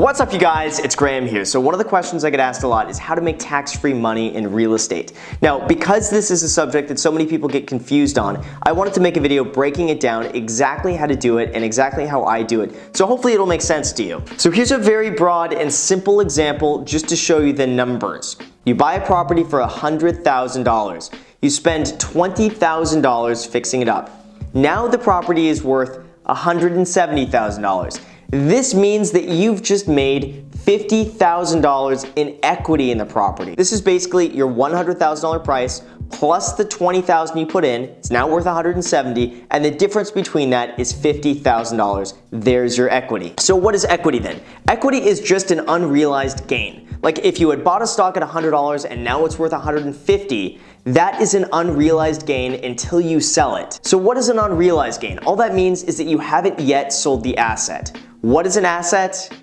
What's up, you guys? It's Graham here. So one of the questions I get asked a lot is how to make tax-free money in real estate. Now, because this is a subject that so many people get confused on, I wanted to make a video breaking it down exactly how to do it and exactly how I do it. So hopefully it'll make sense to you. So here's a very broad and simple example just to show you the numbers. You buy a property for $100,000. You spend $20,000 fixing it up. Now the property is worth $170,000. This means that you've just made $50,000 in equity in the property. This is basically your $100,000 price plus the $20,000 you put in. It's now worth $170,000, and the difference between that is $50,000. There's your equity. So what is equity then? Equity is just an unrealized gain. Like if you had bought a stock at $100 and now it's worth $150, that is an unrealized gain until you sell it. So what is an unrealized gain? All that means is that you haven't yet sold the asset. What is an asset?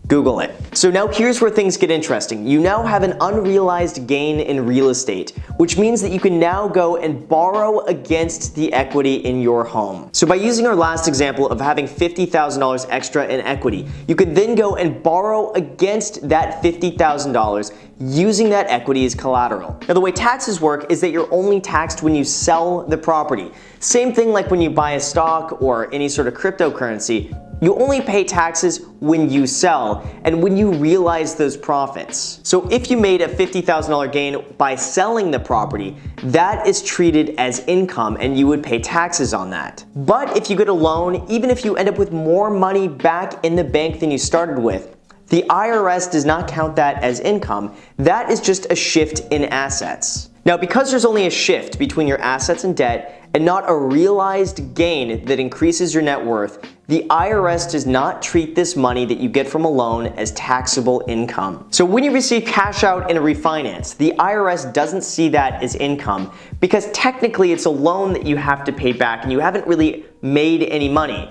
Google it. So now here's where things get interesting. You now have an unrealized gain in real estate, which means that you can now go and borrow against the equity in your home. So by using our last example of having $50,000 extra in equity, you can then go and borrow against that $50,000 using that equity as collateral. Now the way taxes work is that you're only taxed when you sell the property. Same thing like when you buy a stock or any sort of cryptocurrency. You only pay taxes when you sell and when you realize those profits. So if you made a $50,000 gain by selling the property, that is treated as income and you would pay taxes on that. But if you get a loan, even if you end up with more money back in the bank than you started with, the IRS does not count that as income. That is just a shift in assets. Now, because there's only a shift between your assets and debt and not a realized gain that increases your net worth, the IRS does not treat this money that you get from a loan as taxable income. So when you receive cash out in a refinance, the IRS doesn't see that as income because technically it's a loan that you have to pay back and you haven't really made any money,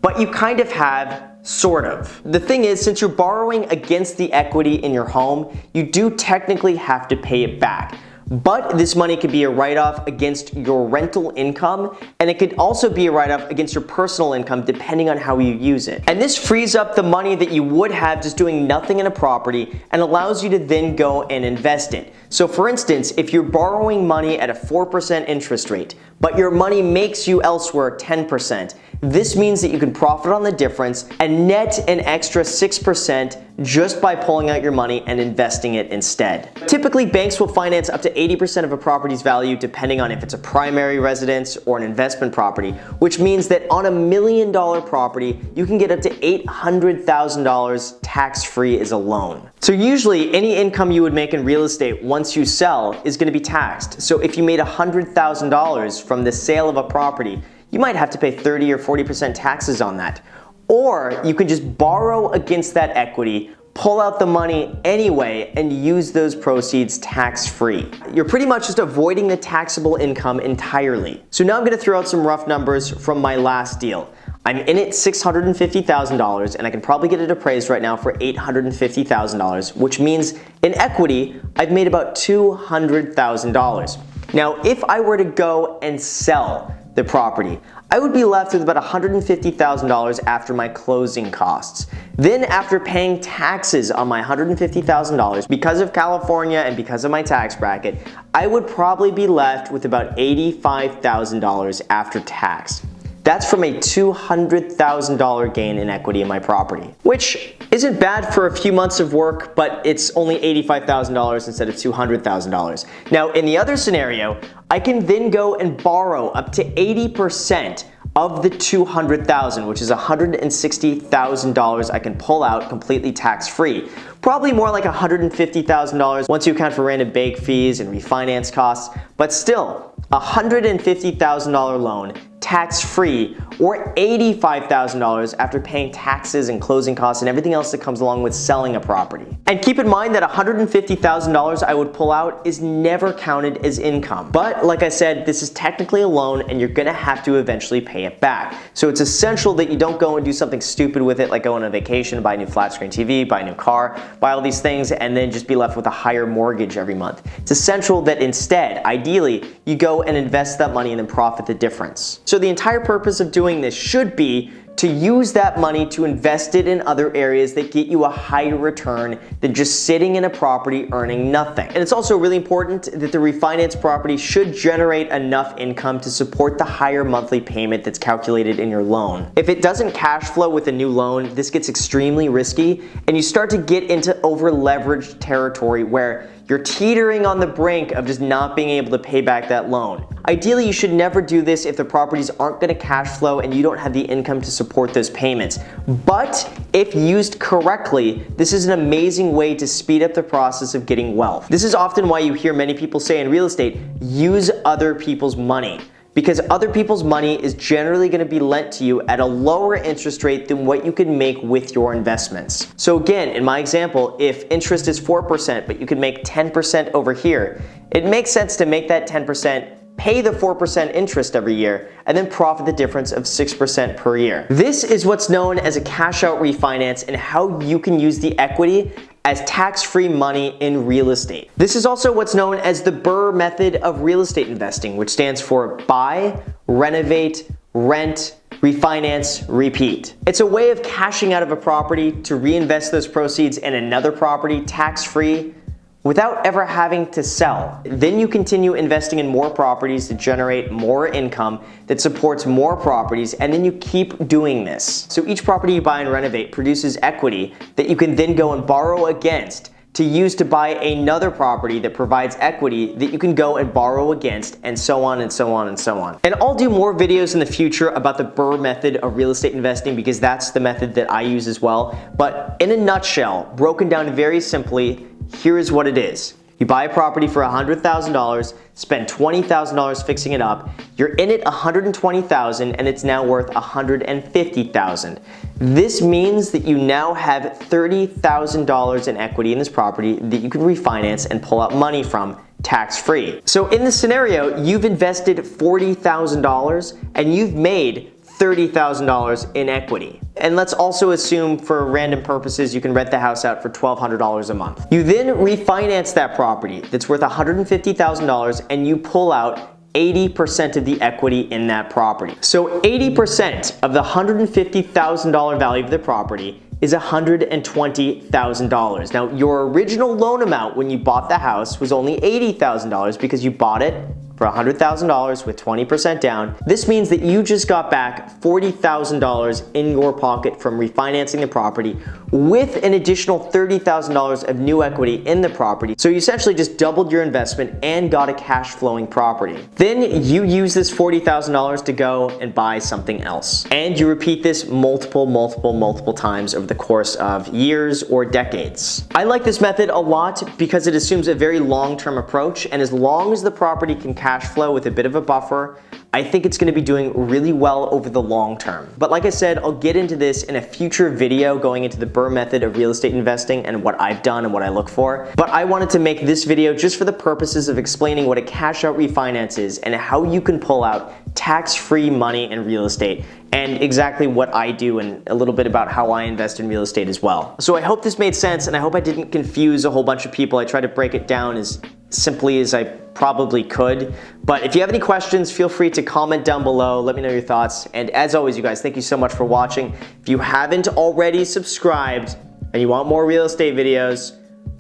but you kind of have. Sort of. The thing is, since you're borrowing against the equity in your home, you do technically have to pay it back. But this money could be a write-off against your rental income, and it could also be a write-off against your personal income depending on how you use it. And this frees up the money that you would have just doing nothing in a property and allows you to then go and invest it. So for instance, if you're borrowing money at a 4% interest rate, but your money makes you elsewhere 10%, this means that you can profit on the difference and net an extra 6% just by pulling out your money and investing it instead. Typically, banks will finance up to 80% of a property's value depending on if it's a primary residence or an investment property, which means that on a $1 million property, you can get up to $800,000 tax-free as a loan. So usually, any income you would make in real estate once you sell is going to be taxed. So if you made $100,000 from the sale of a property, you might have to pay 30 or 40% taxes on that. Or you can just borrow against that equity, pull out the money anyway, and use those proceeds tax-free. You're pretty much just avoiding the taxable income entirely. So now I'm gonna throw out some rough numbers from my last deal. I'm in it $650,000 and I can probably get it appraised right now for $850,000, which means in equity, I've made about $200,000. Now, if I were to go and sell the property, I would be left with about $150,000 after my closing costs. Then after paying taxes on my $150,000, because of California and because of my tax bracket, I would probably be left with about $85,000 after tax. That's from a $200,000 gain in equity in my property, which isn't bad for a few months of work, but it's only $85,000 instead of $200,000. Now, in the other scenario, I can then go and borrow up to 80% of the $200,000, which is $160,000 I can pull out completely tax-free. Probably more like $150,000 once you account for random bank fees and refinance costs, but still, a $150,000 loan tax-free, or $85,000 after paying taxes and closing costs and everything else that comes along with selling a property. And keep in mind that $150,000 I would pull out is never counted as income. But like I said, this is technically a loan and you're gonna have to eventually pay it back. So it's essential that you don't go and do something stupid with it, like go on a vacation, buy a new flat screen TV, buy a new car, buy all these things, and then just be left with a higher mortgage every month. It's essential that instead, ideally, you go and invest that money and then profit the difference. So the entire purpose of doing this should be to use that money to invest it in other areas that get you a higher return than just sitting in a property earning nothing. And it's also really important that the refinance property should generate enough income to support the higher monthly payment that's calculated in your loan. If it doesn't cash flow with a new loan, this gets extremely risky and you start to get into over-leveraged territory where you're teetering on the brink of just not being able to pay back that loan. Ideally, you should never do this if the properties aren't going to cash flow and you don't have the income to support those payments. But if used correctly, this is an amazing way to speed up the process of getting wealth. This is often why you hear many people say in real estate, use other people's money. Because other people's money is generally going to be lent to you at a lower interest rate than what you can make with your investments. So again, in my example, if interest is 4%, but you can make 10% over here, it makes sense to make that 10%, pay the 4% interest every year, and then profit the difference of 6% per year. This is what's known as a cash out refinance and how you can use the equity as tax-free money in real estate. This is also what's known as the BRRRR method of real estate investing, which stands for buy, renovate, rent, refinance, repeat. It's a way of cashing out of a property to reinvest those proceeds in another property tax-free without ever having to sell. Then you continue investing in more properties to generate more income that supports more properties, and then you keep doing this. So each property you buy and renovate produces equity that you can then go and borrow against to use to buy another property that provides equity that you can go and borrow against, and so on and so on and so on. And I'll do more videos in the future about the BRRRR method of real estate investing because that's the method that I use as well. But in a nutshell, broken down very simply, here is what it is. You buy a property for $100,000, spend $20,000 fixing it up, you're in it $120,000 and it's now worth $150,000. This means that you now have $30,000 in equity in this property that you can refinance and pull out money from tax-free. So in this scenario, you've invested $40,000 and you've made $30,000 in equity. And let's also assume for random purposes you can rent the house out for $1,200 a month. You then refinance that property that's worth $150,000 and you pull out 80% of the equity in that property. So 80% of the $150,000 value of the property is $120,000. Now, your original loan amount when you bought the house was only $80,000 because you bought it for $100,000 with 20% down. This means that you just got back $40,000 in your pocket from refinancing the property with an additional $30,000 of new equity in the property. So you essentially just doubled your investment and got a cash flowing property. Then you use this $40,000 to go and buy something else. And you repeat this multiple times over the course of years or decades. I like this method a lot because it assumes a very long-term approach, and as long as the property can cash flow with a bit of a buffer, I think it's going to be doing really well over the long term. But like I said, I'll get into this in a future video going into the BRRRR method of real estate investing and what I've done and what I look for. But I wanted to make this video just for the purposes of explaining what a cash out refinance is and how you can pull out tax-free money in real estate, and exactly what I do and a little bit about how I invest in real estate as well. So I hope this made sense, and I hope I didn't confuse a whole bunch of people. I tried to break it down as simply as I probably could. But if you have any questions, feel free to comment down below. Let me know your thoughts. And as always, you guys, thank you so much for watching. If you haven't already subscribed and you want more real estate videos,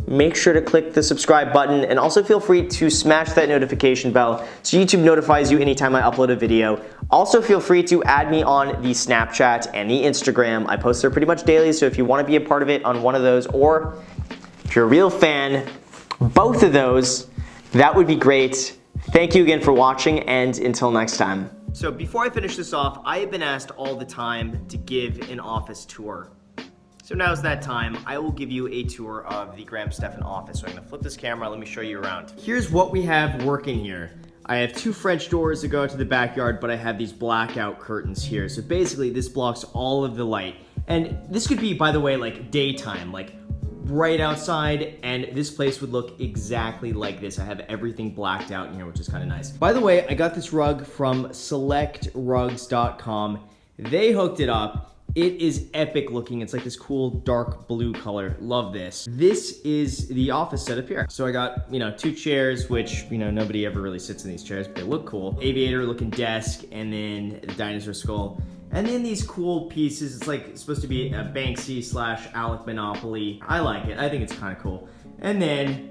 make sure to click the subscribe button, and also feel free to smash that notification bell so YouTube notifies you anytime I upload a video. Also feel free to add me on the Snapchat and the Instagram. I post there pretty much daily, so if you want to be a part of it on one of those, or if you're a real fan, both of those, that would be great. Thank you again for watching, and until next time. So before I finish this off, I have been asked all the time to give an office tour. So now's that time. I will give you a tour of the Graham Stephan office. So I'm gonna flip this camera, let me show you around. Here's what we have working here. I have two French doors that go out to the backyard, but I have these blackout curtains here. So basically this blocks all of the light. And this could be, by the way, like daytime, like right outside, and this place would look exactly like this. I have everything blacked out in here, which is kind of nice. By the way, I got this rug from selectrugs.com. They hooked it up. It is epic looking. It's like this cool dark blue color. Love this. This is the office setup here. So I got, two chairs, which, nobody ever really sits in these chairs, but they look cool. Aviator looking desk, and then the dinosaur skull. And then these cool pieces, it's like it's supposed to be a Banksy / Alec Monopoly. I like it, I think it's kind of cool. And then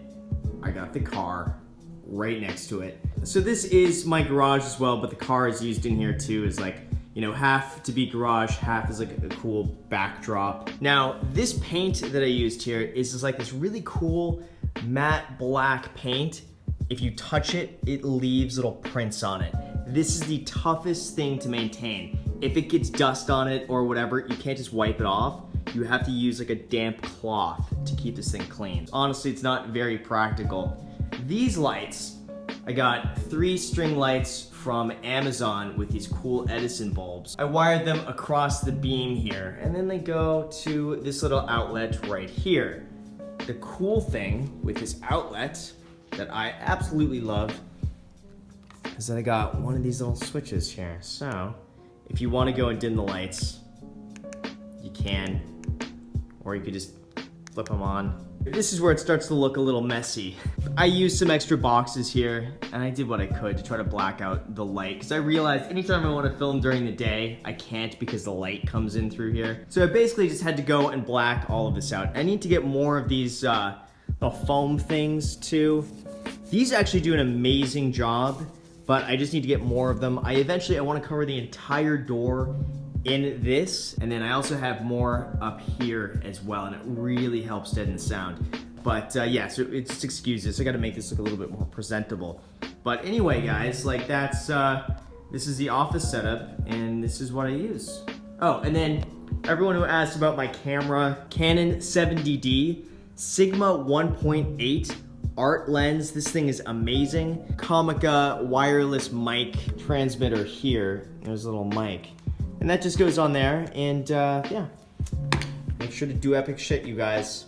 I got the car right next to it. So this is my garage as well, but the car is used in here too as like, you know, half to be garage, half is like a cool backdrop. Now, this paint that I used here is just like this really cool matte black paint. If you touch it, it leaves little prints on it. This is the toughest thing to maintain. If it gets dust on it or whatever, you can't just wipe it off. You have to use like a damp cloth to keep this thing clean. Honestly, it's not very practical. These lights, I got 3 string lights from Amazon with these cool Edison bulbs. I wired them across the beam here, and then they go to this little outlet right here. The cool thing with this outlet that I absolutely love is that I got one of these little switches here. So if you want to go and dim the lights, you can, or you could just flip them on. This is where it starts to look a little messy. I used some extra boxes here, and I did what I could to try to black out the light, because I realized anytime I want to film during the day, I can't because the light comes in through here. So I basically just had to go and black all of this out. I need to get more of these the foam things too. These actually do an amazing job, but I just need to get more of them. I want to cover the entire door in this, and then I also have more up here as well, and it really helps deaden the sound. But yeah, so it's excuse this. I got to make this look a little bit more presentable. But anyway, guys, like that's this is the office setup, and this is what I use. Oh, and then everyone who asked about my camera, Canon 70D Sigma 1.8 art lens. This thing is amazing. Comica wireless mic transmitter here. There's a little mic. And that just goes on there, and yeah. Make sure to do epic shit, you guys.